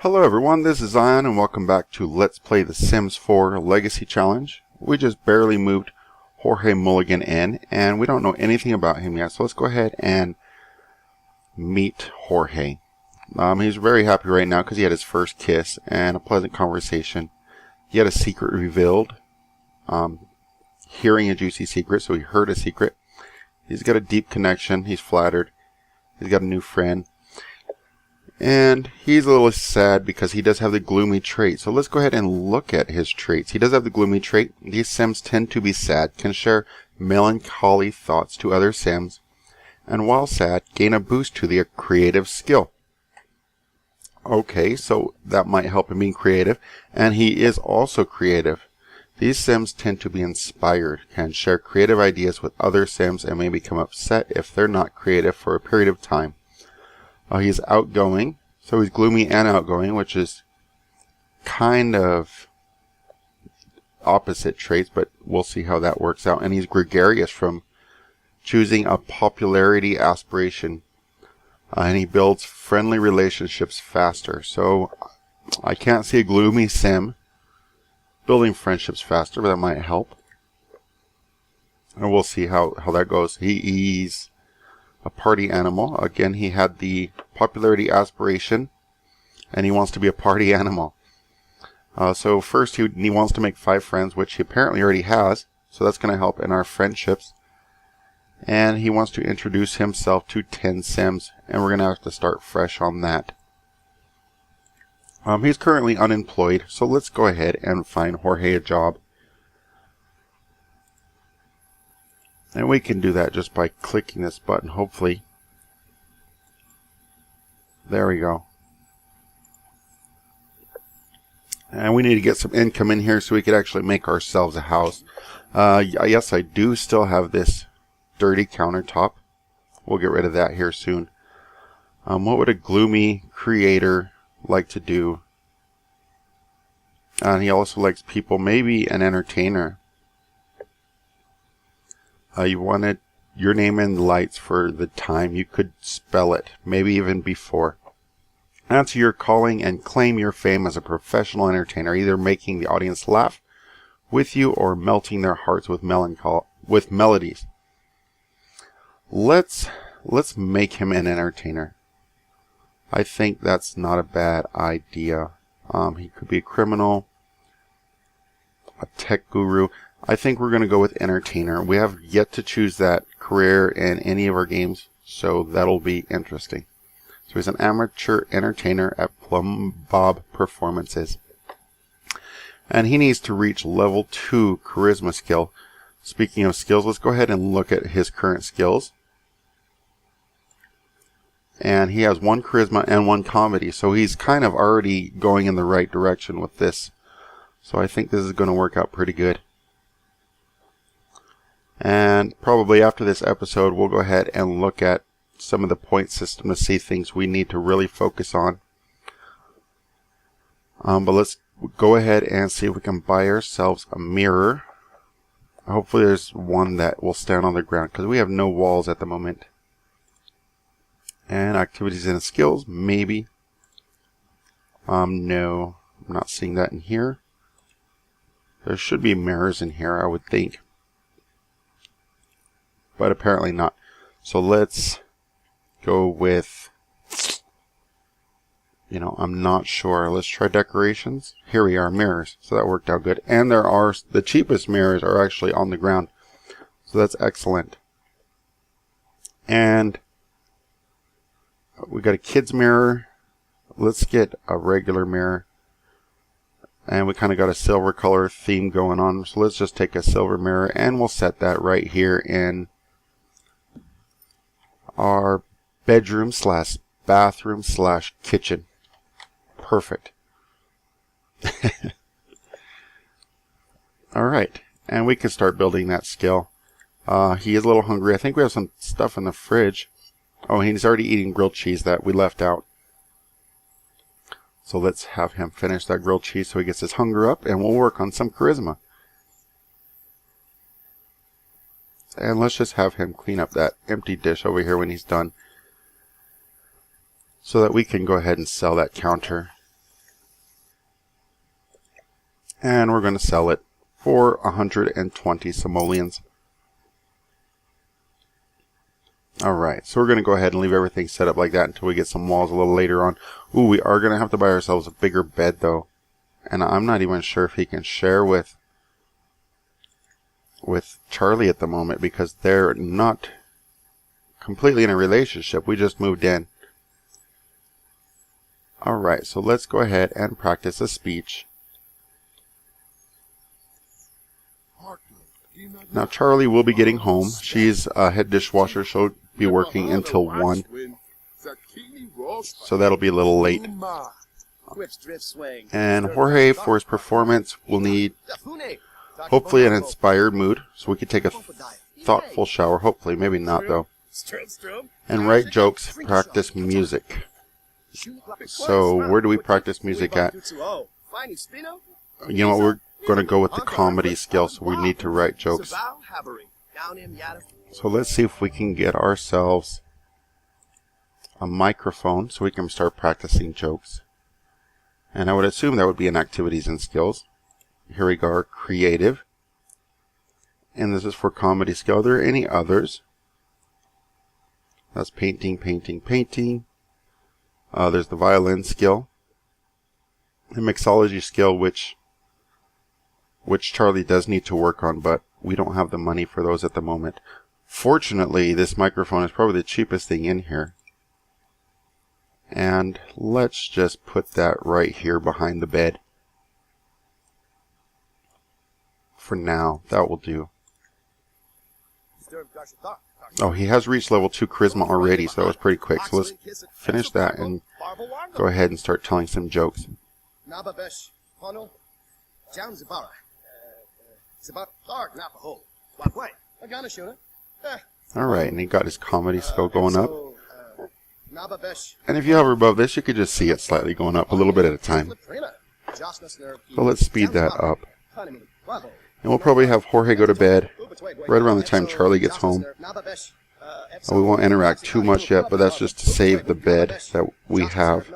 Hello everyone, this is Zion and welcome back to Let's Play The Sims 4 Legacy Challenge. We just barely moved Jorge Mulligan in and we don't know anything about him yet, so let's go ahead and meet Jorge. He's very happy right now because he had his first kiss and a pleasant conversation. He had a secret revealed, hearing a juicy secret, so he heard a secret. He's got a deep connection, he's flattered, he's got a new friend. And he's a little sad because he does have the gloomy trait. So let's go ahead and look at his traits. He does have the gloomy trait. These Sims tend to be sad, can share melancholy thoughts to other Sims, and while sad, gain a boost to their creative skill. Okay, so that might help him being creative. And he is also creative. These Sims tend to be inspired, can share creative ideas with other Sims, and may become upset if they're not creative for a period of time. He's outgoing, so he's gloomy and outgoing, which is kind of opposite traits, but we'll see how that works out. And he's gregarious from choosing a popularity aspiration, and he builds friendly relationships faster. So I can't see a gloomy Sim building friendships faster, but that might help. And we'll see how that goes. He's a party animal. Again, he had the popularity aspiration, and he wants to be a party animal. So first, he wants to make 5 friends, which he apparently already has. So that's going to help in our friendships. And he wants to introduce himself to 10 Sims, and we're going to have to start fresh on that. He's currently unemployed, so let's go ahead and find Jorge a job. And we can do that just by clicking this button, hopefully. There we go. And we need to get some income in here so we could actually make ourselves a house. Yes, I do still have this dirty countertop. We'll get rid of that here soon. What would a gloomy creator like to do? And he also likes people, maybe an entertainer. You wanted your name in lights for the time. You could spell it, maybe even before. Answer your calling and claim your fame as a professional entertainer, either making the audience laugh with you or melting their hearts with melodies. Let's make him an entertainer. I think that's not a bad idea. He could be a criminal, a tech guru. I think we're going to go with entertainer. We have yet to choose that career in any of our games, so that'll be interesting. So he's an amateur entertainer at Plum Bob Performances. And he needs to reach level 2 charisma skill. Speaking of skills, let's go ahead and look at his current skills. And he has 1 charisma and 1 comedy, so he's kind of already going in the right direction with this. So I think this is going to work out pretty good. And probably after this episode, we'll go ahead and look at some of the point system to see things we need to really focus on. But let's go ahead and see if we can buy ourselves a mirror. Hopefully there's one that will stand on the ground, because we have no walls at the moment. And activities and skills, maybe. No, I'm not seeing that in here. There should be mirrors in here, I would think. But apparently not. So let's go with, I'm not sure. Let's try decorations. Here we are, mirrors. So that worked out good. And the cheapest mirrors are actually on the ground. So that's excellent. And we got a kid's mirror. Let's get a regular mirror. And we kind of got a silver color theme going on. So let's just take a silver mirror and we'll set that right here in our bedroom slash bathroom slash kitchen. Perfect. Alright. And we can start building that skill. He is a little hungry. I think we have some stuff in the fridge. Oh, he's already eating grilled cheese that we left out. So let's have him finish that grilled cheese so he gets his hunger up, and we'll work on some charisma. And let's just have him clean up that empty dish over here when he's done, so that we can go ahead and sell that counter. And we're going to sell it for 120 simoleons. Alright, so we're going to go ahead and leave everything set up like that until we get some walls a little later on. Ooh, we are going to have to buy ourselves a bigger bed though. And I'm not even sure if he can share with Charlie at the moment, because they're not completely in a relationship. We just moved in. Alright, so let's go ahead and practice a speech. Now Charlie will be getting home. She's a head dishwasher. She'll be working until 1. So that'll be a little late. And Jorge, for his performance, will need hopefully an inspired mood. So we could take a thoughtful shower. Hopefully, maybe not though. And write jokes, practice music. So where do we practice music at? You know what, we're going to go with the comedy skill, so we need to write jokes. So let's see if we can get ourselves a microphone so we can start practicing jokes. And I would assume that would be in activities and skills. Here we go, creative. And this is for comedy skill. Are there any others? That's painting, painting, painting. There's the violin skill. The mixology skill, which Charlie does need to work on, but we don't have the money for those at the moment. Fortunately, this microphone is probably the cheapest thing in here. And let's just put that right here behind the bed. For now, that will do. Oh, he has reached level 2 charisma already, so that was pretty quick. So let's finish that and go ahead and start telling some jokes. Alright, and he got his comedy skill going up. And if you hover above this, you could just see it slightly going up a little bit at a time. So let's speed that up. And we'll probably have Jorge go to bed right around the time Charlie gets home. We won't interact too much yet, but that's just to save the bed that we have.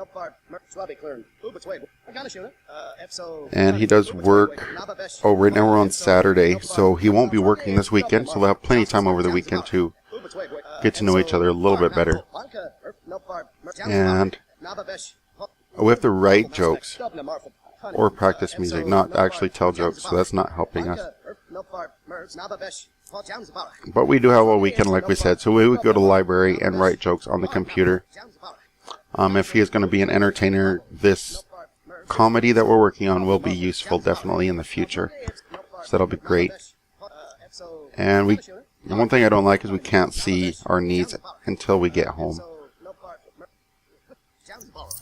And he does work. Oh, right now we're on Saturday, so he won't be working this weekend, so we'll have plenty of time over the weekend to get to know each other a little bit better. And we have to write jokes or practice music, not actually tell jokes, so that's not helping us. But we do have a weekend, like we said, so we would go to the library and write jokes on the computer. If he is going to be an entertainer, this comedy that we're working on will be useful definitely in the future. So that'll be great. And the one thing I don't like is we can't see our needs until we get home.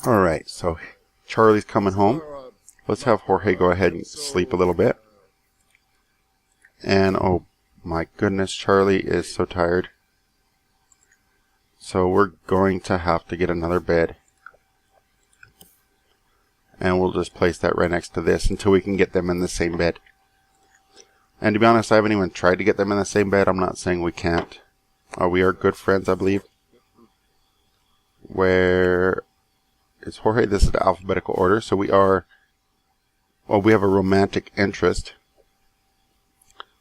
Alright, so Charlie's coming home. Let's have Jorge go ahead and sleep a little bit. And oh my goodness, Charlie is so tired. So we're going to have to get another bed. And we'll just place that right next to this until we can get them in the same bed. And to be honest, I haven't even tried to get them in the same bed. I'm not saying we can't. We are good friends, I believe. Where is Jorge? This is the alphabetical order. So we are, well, we have a romantic interest.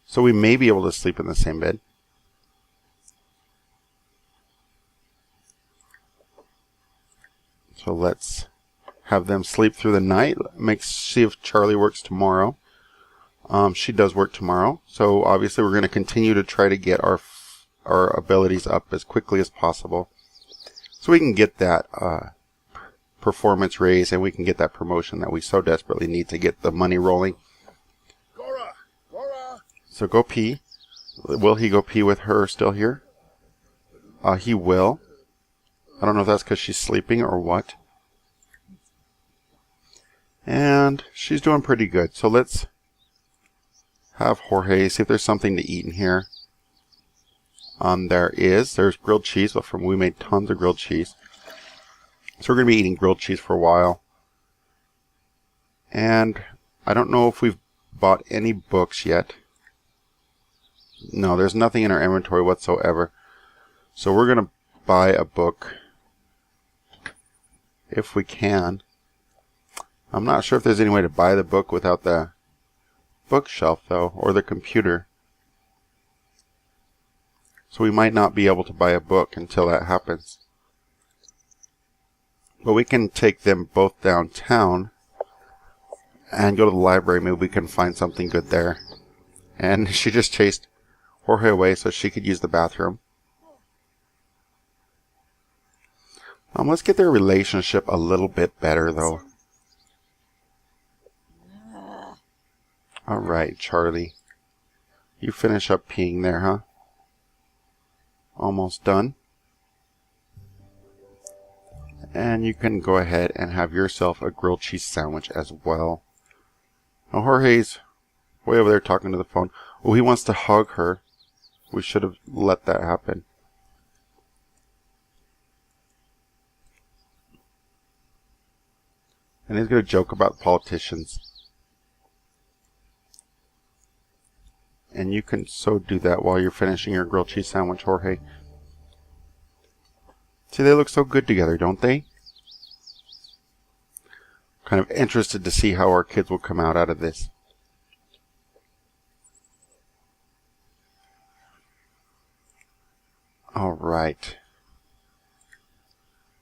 So we may be able to sleep in the same bed. So let's have them sleep through the night. See if Charlie works tomorrow. She does work tomorrow. So obviously we're going to continue to try to get our abilities up as quickly as possible. So we can get that performance raise and we can get that promotion that we so desperately need to get the money rolling. So go pee. Will he go pee with her still here? He will. I don't know if that's because she's sleeping or what. And she's doing pretty good. So let's have Jorge see if there's something to eat in here. There's grilled cheese from we made tons of grilled cheese. So we're going to be eating grilled cheese for a while. And I don't know if we've bought any books yet. No, there's nothing in our inventory whatsoever. So we're going to buy a book if we can. I'm not sure if there's any way to buy the book without the bookshelf, though, or the computer. So we might not be able to buy a book until that happens. But we can take them both downtown and go to the library. Maybe we can find something good there. And she just chased Jorge away so she could use the bathroom. Let's get their relationship a little bit better, though. Alright, Charlie. You finish up peeing there, huh? Almost done. And you can go ahead and have yourself a grilled cheese sandwich as well. Now Jorge's way over there talking to the phone. Oh, he wants to hug her. We should have let that happen. And he's going to joke about politicians. And you can so do that while you're finishing your grilled cheese sandwich, Jorge. See, they look so good together, don't they? Kind of interested to see how our kids will come out of this. Alright.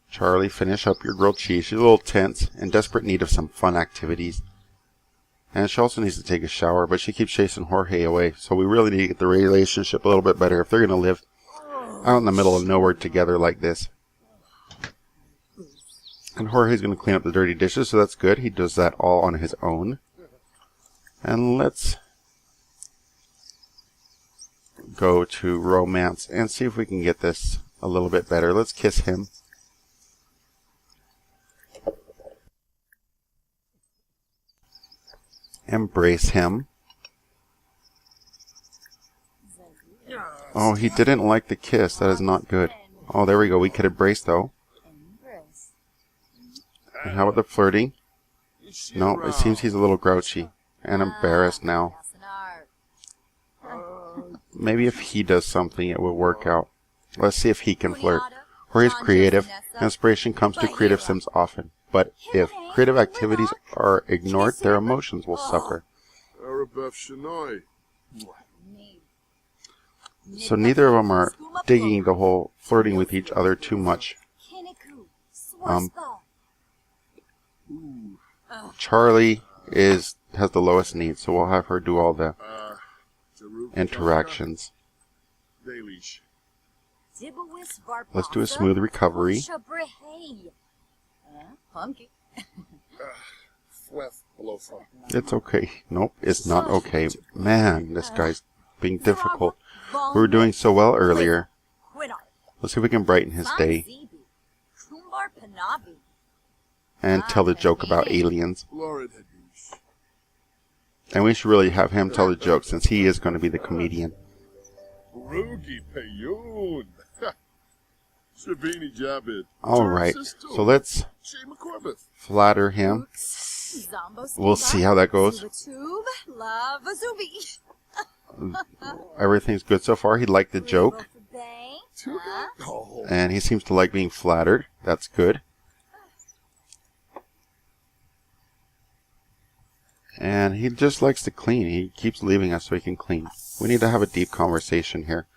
Charlie, finish up your grilled cheese. She's a little tense, in desperate need of some fun activities. And she also needs to take a shower, but she keeps chasing Jorge away. So we really need to get the relationship a little bit better if they're going to live out in the middle of nowhere together like this. And Jorge's going to clean up the dirty dishes, so that's good. He does that all on his own. And let's go to romance and see if we can get this a little bit better. Let's kiss him. Embrace him. Oh, he didn't like the kiss. That is not good. Oh, there we go. We could embrace, though. And how about the flirting? No, it seems he's a little grouchy and embarrassed now. Maybe if he does something, it will work out. Let's see if he can flirt. Jorge's creative. Inspiration comes to creative sims often. But if creative activities are ignored, their emotions will suffer. So neither of them are digging the whole flirting with each other too much. Charlie has the lowest needs, so we'll have her do all the interactions. Let's do a smooth recovery. It's okay. Nope, it's not okay. Man, this guy's being difficult. We were doing so well earlier. Let's see if we can brighten his day. And tell the joke about aliens. And we should really have him tell the joke since he is going to be the comedian. Alright, so let's flatter him. We'll see how that goes. Everything's good so far. He liked the joke. And he seems to like being flattered. That's good. And he just likes to clean. He keeps leaving us so he can clean. We need to have a deep conversation here.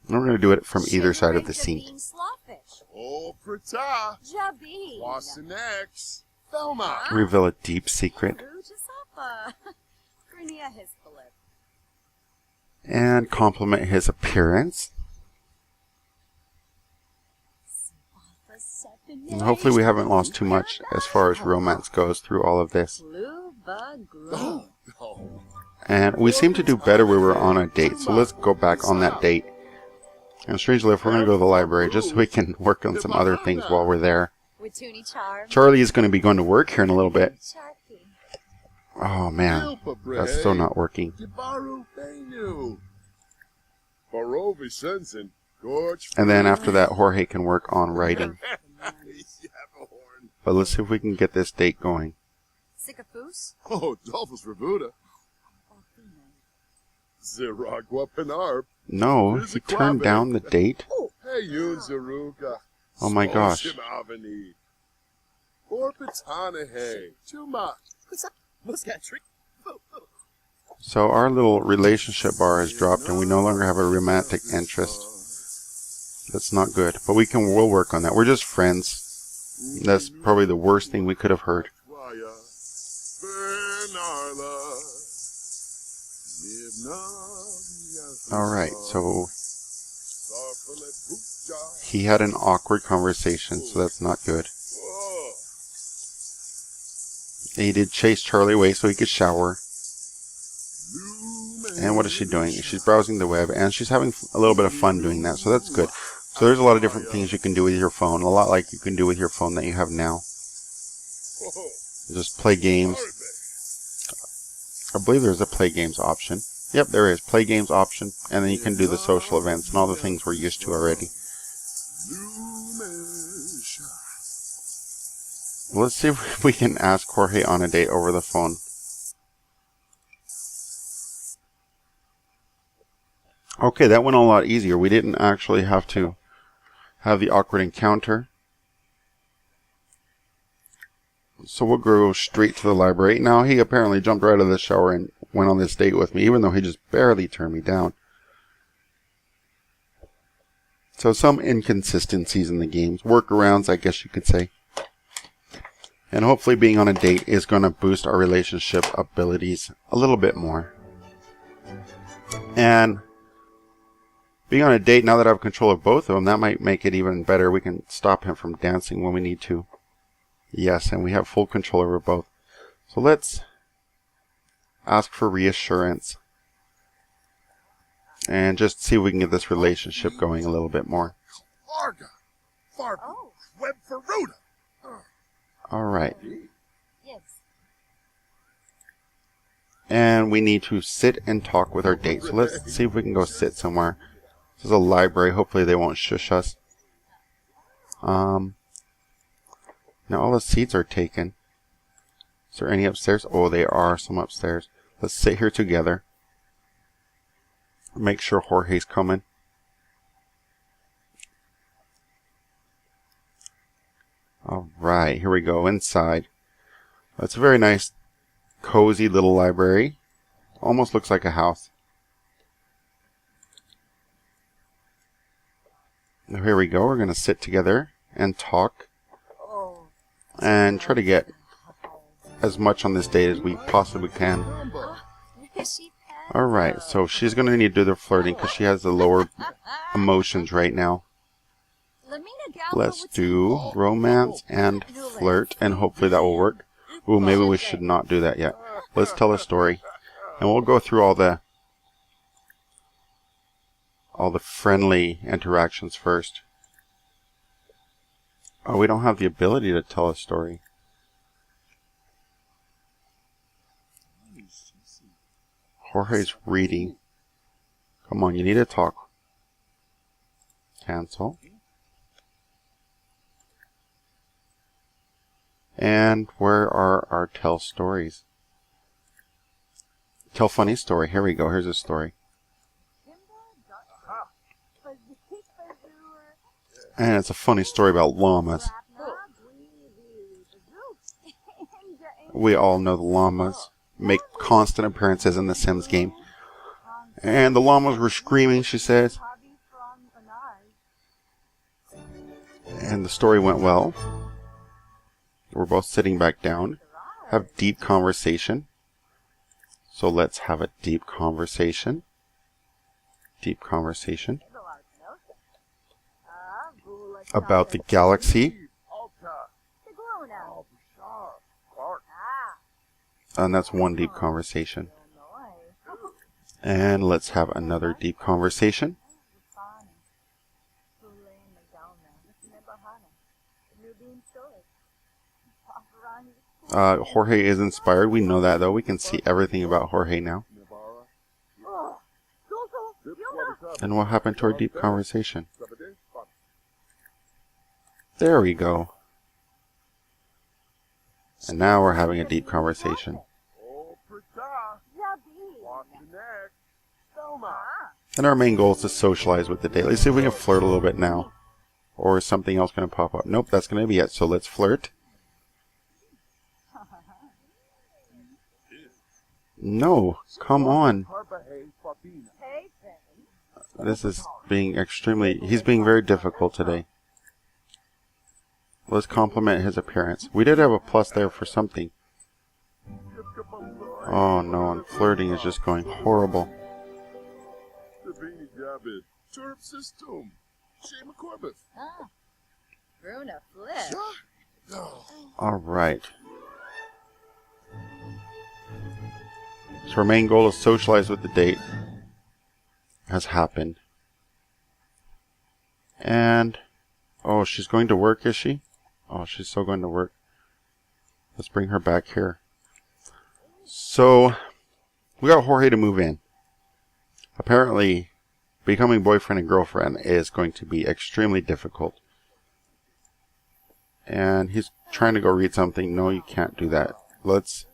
And we're going to do it from either side of the sink. Reveal a deep secret. And compliment his appearance. And hopefully we haven't lost too much as far as romance goes through all of this. And we seem to do better when we're on a date. So let's go back on that date. And strangely, if we're going to go to the library, just so we can work on some other things while we're there. Charlie is going to be going to work here in a little bit. Oh man, that's still not working. And then after that, Jorge can work on writing. But let's see if we can get this date going. No, he turned down the date. Oh my gosh. So our little relationship bar has dropped and we no longer have a romantic interest. That's not good, but we'll work on that. We're just friends. That's probably the worst thing we could have heard. Alright, so he had an awkward conversation, so that's not good. He did chase Charlie away so he could shower. And what is she doing? She's browsing the web, and she's having a little bit of fun doing that, so that's good. So there's a lot of different things you can do with your phone, a lot like you can do with your phone that you have now. Just play games. I believe there's a play games option. Yep, there is. Play games option, and then you can do the social events and all the things we're used to already. Let's see if we can ask Jorge on a date over the phone. Okay, that went a lot easier. We didn't actually have to have the awkward encounter. So we'll go straight to the library. Now, he apparently jumped right out of the shower and went on this date with me, even though he just barely turned me down. So some inconsistencies in the games. Workarounds, I guess you could say. And hopefully being on a date is going to boost our relationship abilities a little bit more. And being on a date, now that I have control of both of them, that might make it even better. We can stop him from dancing when we need to. Yes, and we have full control over both. So let's ask for reassurance. And just see if we can get this relationship going a little bit more. Alright. And we need to sit and talk with our date. So let's see if we can go sit somewhere. This is a library. Hopefully they won't shush us. Now all the seats are taken. Is there any upstairs? Oh, there are some upstairs. Let's sit here together. Make sure Jorge's coming. Alright, here we go. Inside. It's a very nice, cozy little library. Almost looks like a house. Now here we go. We're going to sit together and talk. And try to get as much on this date as we possibly can. Alright, so she's going to need to do the flirting because she has the lower emotions right now. Let's do romance and flirt, and hopefully that will work. Ooh, maybe we should not do that yet. Let's tell a story. And we'll go through all the friendly interactions first. Oh, we don't have the ability to tell a story. Jorge's reading. Come on, you need to talk. Cancel. And where are our tell stories? Tell funny story. Here we go. Here's a story. And it's a funny story about llamas. We all know the llamas make constant appearances in the Sims game. And the llamas were screaming, she says. And the story went well. We're both sitting back down. Have deep conversation. So let's have a deep conversation. Deep conversation. About the galaxy. And that's one deep conversation. And let's have another deep conversation. Jorge is inspired. We know that, though. We can see everything about Jorge now. And what happened to our deep conversation? There we go. And now we're having a deep conversation. And our main goal is to socialize with the date. Let's see if we can flirt a little bit now. Or is something else going to pop up? Nope, that's going to be it. So let's flirt. No, come on. This is being he's being very difficult today. Let's compliment his appearance. We did have a plus there for something. Oh no, and flirting is just going horrible. Alright. So our main goal is socialize with the date. Has happened. And oh, she's going to work, is she? Oh, she's still going to work. Let's bring her back here. So we got Jorge to move in. Apparently becoming boyfriend and girlfriend is going to be extremely difficult. And he's trying to go read something. No, you can't do that. Let's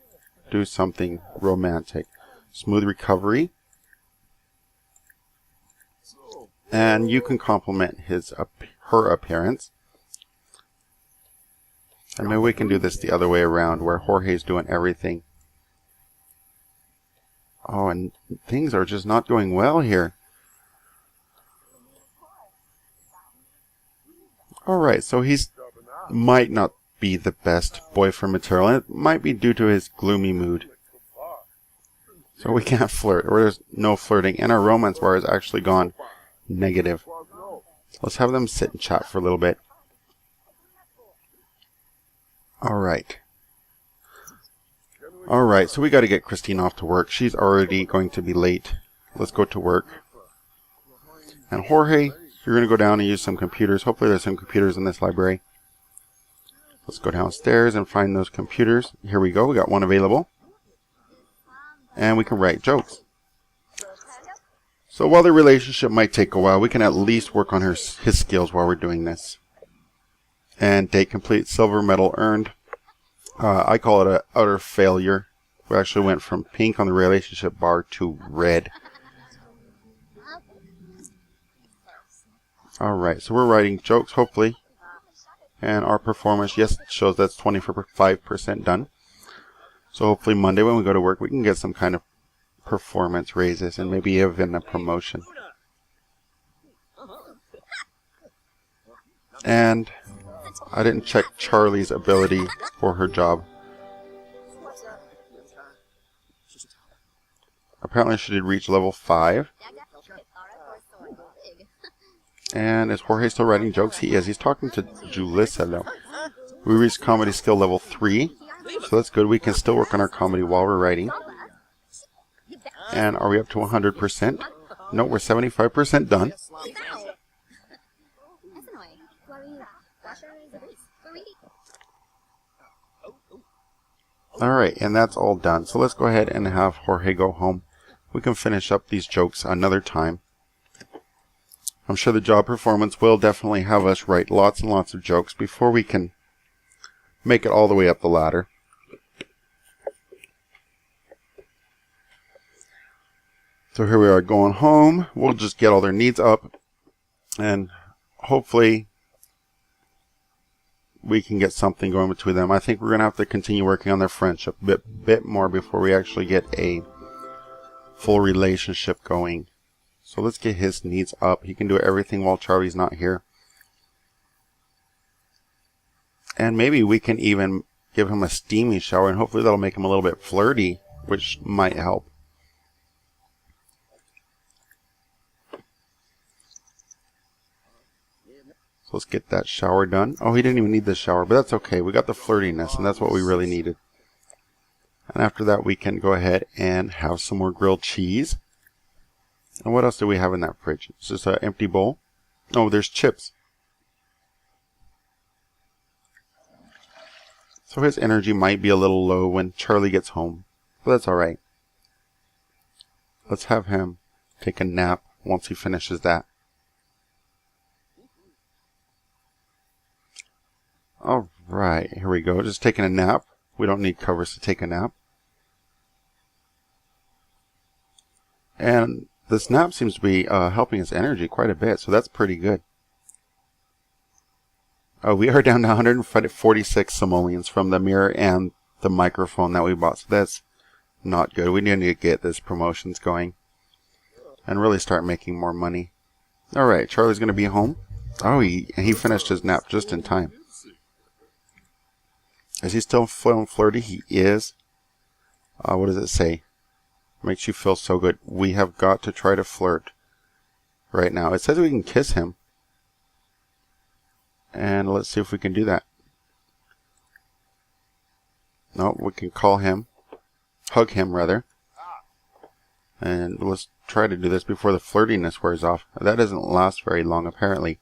do something romantic. Smooth recovery. And you can compliment her appearance. And maybe we can do this the other way around, where Jorge's doing everything. Oh, and things are just not going well here. Alright, so he's might not be the best boyfriend material, and it might be due to his gloomy mood. So we can't flirt, or there's no flirting, and our romance bar has actually gone negative. Let's have them sit and chat for a little bit. Alright. Alright, so we got to get Christine off to work. She's already going to be late. Let's go to work. And Jorge, you're going to go down and use some computers. Hopefully there's some computers in this library. Let's go downstairs and find those computers. Here we go. We got one available. And we can write jokes. So while the relationship might take a while, we can at least work on his skills while we're doing this. And date complete, silver medal earned. I call it an utter failure. We actually went from pink on the relationship bar to red. Alright, so we're writing jokes, hopefully. And our performance, yes, shows that's 25% done. So hopefully Monday when we go to work, we can get some kind of performance raises and maybe even a promotion. And I didn't check Charlie's ability for her job. Apparently she did reach level 5. And is Jorge still writing jokes? He is. He's talking to Julissa though. We reached comedy skill level 3. So that's good. We can still work on our comedy while we're writing. And are we up to 100%? No, we're 75% done. Alright, and that's all done. So let's go ahead and have Jorge go home. We can finish up these jokes another time. I'm sure the job performance will definitely have us write lots and lots of jokes before we can make it all the way up the ladder. So here we are going home. We'll just get all their needs up. And hopefully we can get something going between them. I think we're going to have to continue working on their friendship a bit more before we actually get a full relationship going. So let's get his needs up. He can do everything while Charlie's not here. And maybe we can even give him a steamy shower, and hopefully that'll make him a little bit flirty, which might help. So let's get that shower done. Oh, he didn't even need the shower, but that's okay. We got the flirtiness, and that's what we really needed. And after that, we can go ahead and have some more grilled cheese. And what else do we have in that fridge? It's just an empty bowl. Oh, there's chips. So his energy might be a little low when Charlie gets home, but that's alright. Let's have him take a nap once he finishes that. Alright, here we go. Just taking a nap. We don't need covers to take a nap. And this nap seems to be helping his energy quite a bit, so that's pretty good. We are down to 146 simoleons from the mirror and the microphone that we bought, so that's not good. We need to get this promotions going and really start making more money. Alright, Charlie's going to be home. Oh, he finished his nap just in time. Is he still feeling flirty? He is. What does it say? Makes you feel so good. We have got to try to flirt right now. It says we can kiss him. And let's see if we can do that. No, we can call him. Hug him, rather. And let's try to do this before the flirtiness wears off. That doesn't last very long, apparently.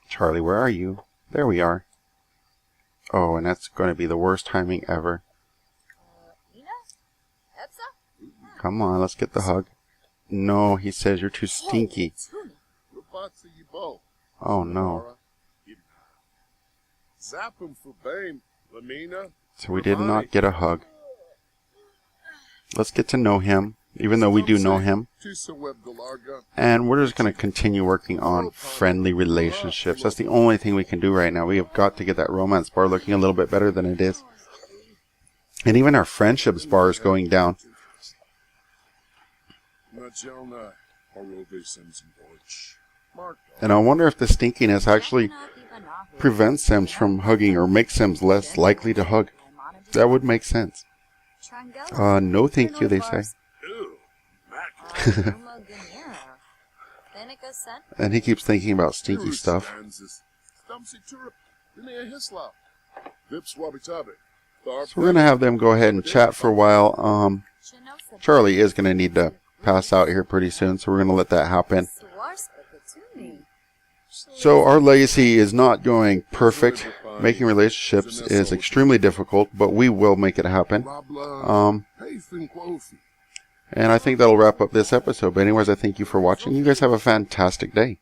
Charlie, where are you? There we are. Oh, and that's going to be the worst timing ever. Come on, let's get the hug. No, he says you're too stinky. Oh, no. So we did not get a hug. Let's get to know him, even though we do know him. And we're just going to continue working on friendly relationships. That's the only thing we can do right now. We have got to get that romance bar looking a little bit better than it is. And even our friendships bar is going down. And I wonder if the stinkiness actually prevents Sims from hugging or makes Sims less likely to hug. That would make sense. No thank you, they say. And he keeps thinking about stinky stuff. So we're going to have them go ahead and chat for a while. Charlie is going to need to pass out here pretty soon, so we're going to let that happen. So our legacy is not going perfect. Making relationships is extremely difficult, but we will make it happen. And I think that'll wrap up this episode. But anyways, I thank you for watching. You guys have a fantastic day.